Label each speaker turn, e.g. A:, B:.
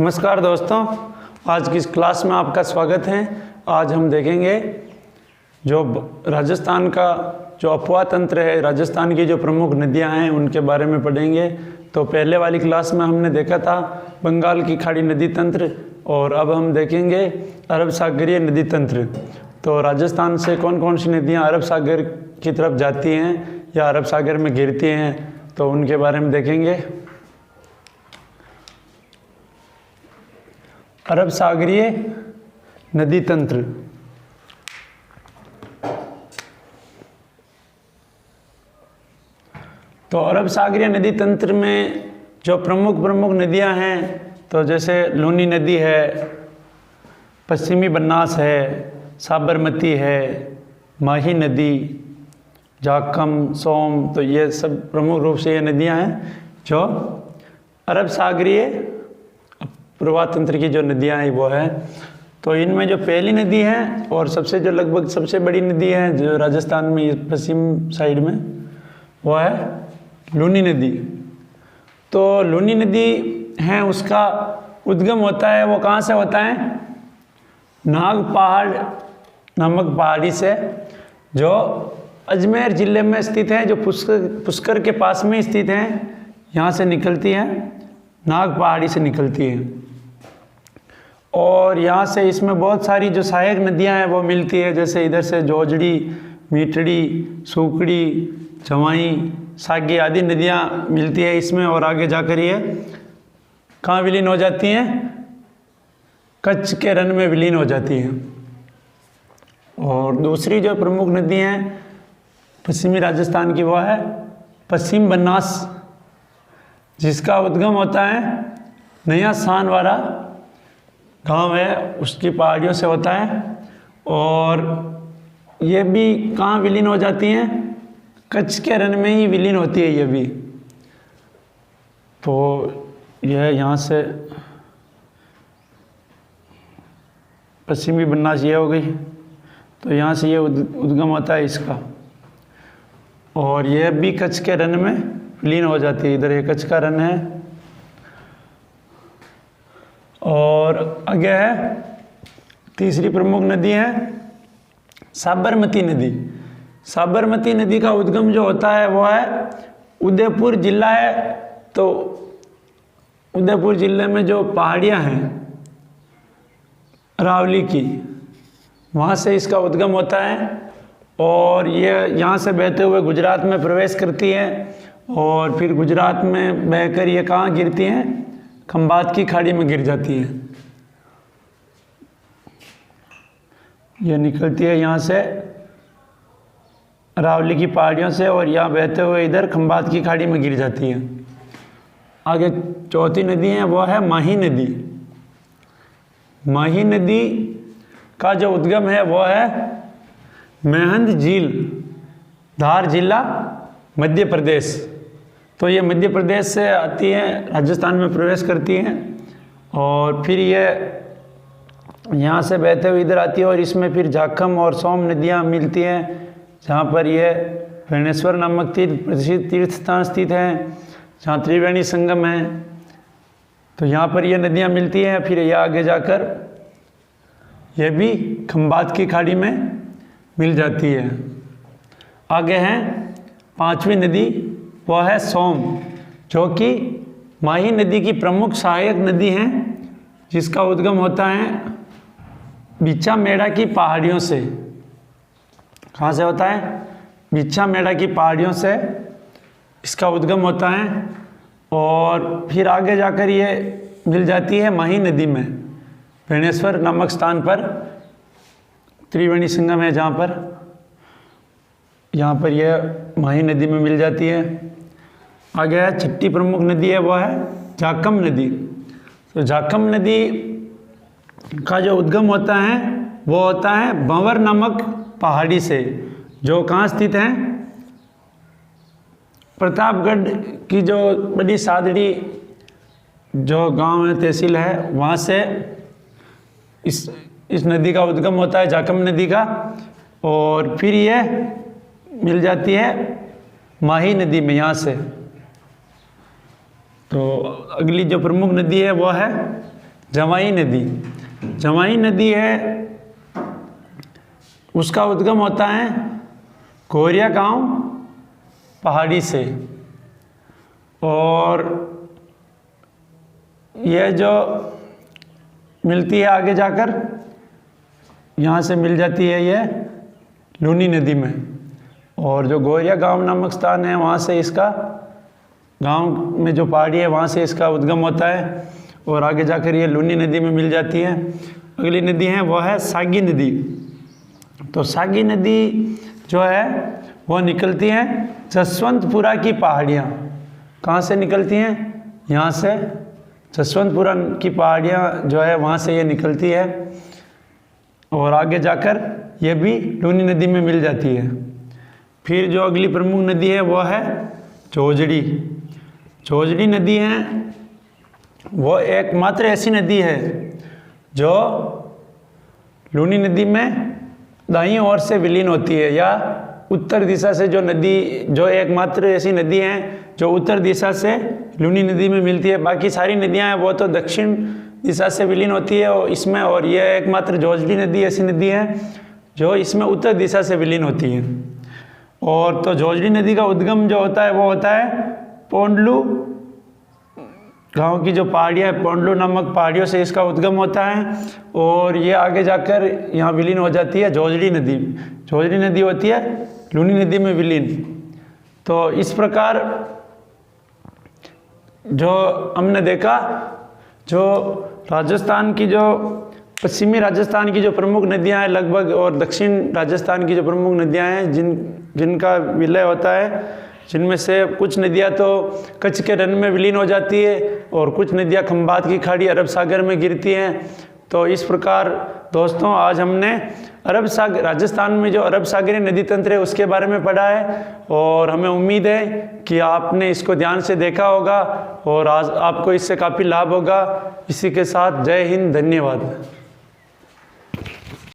A: नमस्कार दोस्तों, आज की इस क्लास में आपका स्वागत है। आज हम देखेंगे जो राजस्थान का जो अफवाह तंत्र है, राजस्थान की जो प्रमुख नदियां हैं उनके बारे में पढ़ेंगे। तो पहले वाली क्लास में हमने देखा था बंगाल की खाड़ी नदी तंत्र और अब हम देखेंगे अरब सागरीय नदी तंत्र। तो राजस्थान से कौन कौन सी नदियाँ अरब सागर की तरफ जाती हैं या अरब सागर में गिरती हैं, तो उनके बारे में देखेंगे। अरब सागरीय नदी तंत्र। तो अरब सागरीय नदी तंत्र में जो प्रमुख नदियां हैं, तो जैसे लूनी नदी है, पश्चिमी बनास है, साबरमती है, माही नदी, जाखम, सोम, तो ये सब प्रमुख रूप से ये नदियां हैं जो अरब सागरीय प्रवाह तंत्र की जो नदियां हैं वो है। तो इनमें जो पहली नदी है और सबसे जो लगभग सबसे बड़ी नदी है जो राजस्थान में पश्चिम साइड में, वो है लूनी नदी। तो लूनी नदी है, उसका उद्गम होता है, वो कहाँ से होता है? नाग पहाड़ नामक पहाड़ी से, जो अजमेर ज़िले में स्थित है, जो पुष्कर के पास में स्थित है। यहाँ से निकलती है, नाग पहाड़ी से निकलती है और यहाँ से इसमें बहुत सारी जो सहायक नदियाँ हैं वो मिलती है। जैसे इधर से जोजड़ी, मीठड़ी, सूकड़ी, जवाई, सागी आदि नदियाँ मिलती है इसमें। और आगे जाकर ये कहाँ विलीन हो जाती हैं? कच्छ के रन में विलीन हो जाती हैं। और दूसरी जो प्रमुख नदी हैं पश्चिमी राजस्थान की, वो है पश्चिम बनास, जिसका उद्गम होता है नया सानवारा गांव है, उसकी पहाड़ियों से होता है। और ये भी कहाँ विलीन हो जाती हैं? कच्छ के रन में ही विलीन होती है ये भी। तो यह यहाँ से पश्चिमी बनास ये हो गई, तो यहाँ से ये उद्गम होता है इसका, और यह भी कच्छ के रन में विलीन हो जाती है। इधर ये कच्छ का रन है। और आगे है तीसरी प्रमुख नदी है साबरमती नदी। साबरमती नदी का उद्गम जो होता है वो है उदयपुर जिला है। तो उदयपुर जिले में जो पहाड़ियाँ हैं अरावली की, वहाँ से इसका उद्गम होता है और ये यहाँ से बहते हुए गुजरात में प्रवेश करती है और फिर गुजरात में बहकर ये कहाँ गिरती हैं? खंबात की खाड़ी में गिर जाती है। ये निकलती है यहाँ से अरावली की पहाड़ियों से और यहाँ बहते हुए इधर खंबात की खाड़ी में गिर जाती है। आगे चौथी नदी है, वो है माही नदी। माही नदी का जो उद्गम है वो है मेहंद झील, धार जिला, मध्य प्रदेश। तो ये मध्य प्रदेश से आती हैं, राजस्थान में प्रवेश करती हैं और फिर ये यहाँ से बहते हुए इधर आती है और इसमें फिर जाखम और सोम नदियाँ मिलती हैं, जहाँ पर ये वेणेश्वर नामक प्रसिद्ध तीर्थ स्थान स्थित हैं, जहाँ त्रिवेणी संगम है। तो यहाँ पर ये नदियाँ मिलती हैं। फिर यह आगे जाकर ये भी खंबात की खाड़ी में मिल जाती है। आगे हैं पांचवी नदी, वो है सोम, जो कि माही नदी की प्रमुख सहायक नदी है, जिसका उद्गम होता है बिच्छा मेड़ा की पहाड़ियों से। कहाँ से होता है? बिच्छा मेड़ा की पहाड़ियों से इसका उद्गम होता है और फिर आगे जाकर ये मिल जाती है माही नदी में, वेणेश्वर नामक स्थान पर। त्रिवेणी संगम है जहाँ पर, यहाँ पर यह माही नदी में मिल जाती है। आगे है छठी प्रमुख नदी है, वो है जाखम नदी। तो जाखम नदी का जो उद्गम होता है वो होता है भंवर नामक पहाड़ी से, जो कहाँ स्थित है? प्रतापगढ़ की जो बड़ी सादड़ी जो गांव है, तहसील है, वहाँ से इस नदी का उद्गम होता है, जाखम नदी का। और फिर ये मिल जाती है माही नदी में यहाँ से। तो अगली जो प्रमुख नदी है वो है जवाई नदी। जवाई नदी है, उसका उद्गम होता है कोरिया गांव पहाड़ी से, और यह जो मिलती है आगे जाकर यहाँ से मिल जाती है यह लूनी नदी में। और जो गोरिया गांव नामक स्थान है वहाँ से इसका, गांव में जो पहाड़ी है वहाँ से इसका उद्गम होता है और आगे जाकर ये लूनी नदी में मिल जाती है। अगली नदी है वो है सागी नदी। तो सागी नदी जो है वो निकलती है जसवंतपुरा की पहाड़ियाँ। कहाँ से निकलती हैं? यहाँ से जसवंतपुरा की पहाड़ियाँ जो है वहाँ से ये निकलती है और आगे जाकर ये भी लूनी नदी में मिल जाती है। फिर जो अगली प्रमुख नदी है वो है झोजड़ी। झोजड़ी नदी है वो एकमात्र ऐसी नदी है जो लूनी नदी में दाईं ओर से विलीन होती है, या उत्तर दिशा से जो नदी, जो एकमात्र ऐसी नदी है जो उत्तर दिशा से लूनी नदी में मिलती है। बाकी सारी नदियां हैं वो तो दक्षिण दिशा से विलीन होती है और इसमें, और यह एकमात्र झोजड़ी नदी ऐसी नदी है जो इसमें उत्तर दिशा से विलीन होती है। और तो झोजड़ी नदी का उद्गम जो होता है वो होता है पोंडलू गांव की जो पहाड़ियाँ, पोंडलू नामक पहाड़ियों से इसका उद्गम होता है और ये आगे जाकर यहाँ विलीन हो जाती है झोजड़ी नदी। झोजड़ी नदी होती है लूनी नदी में विलीन। तो इस प्रकार जो हमने देखा, जो राजस्थान की, जो पश्चिमी राजस्थान की जो प्रमुख नदियां हैं लगभग, और दक्षिण राजस्थान की जो प्रमुख नदियां हैं जिनका विलय होता है, जिनमें से कुछ नदियां तो कच्छ के रन में विलीन हो जाती है और कुछ नदियां खंबात की खाड़ी अरब सागर में गिरती हैं। तो इस प्रकार दोस्तों आज हमने अरब सागर, राजस्थान में जो अरब सागरीय नदी तंत्र है उसके बारे में पढ़ा है और हमें उम्मीद है कि आपने इसको ध्यान से देखा होगा और आज आपको इससे काफ़ी लाभ होगा। इसी के साथ जय हिंद, धन्यवाद।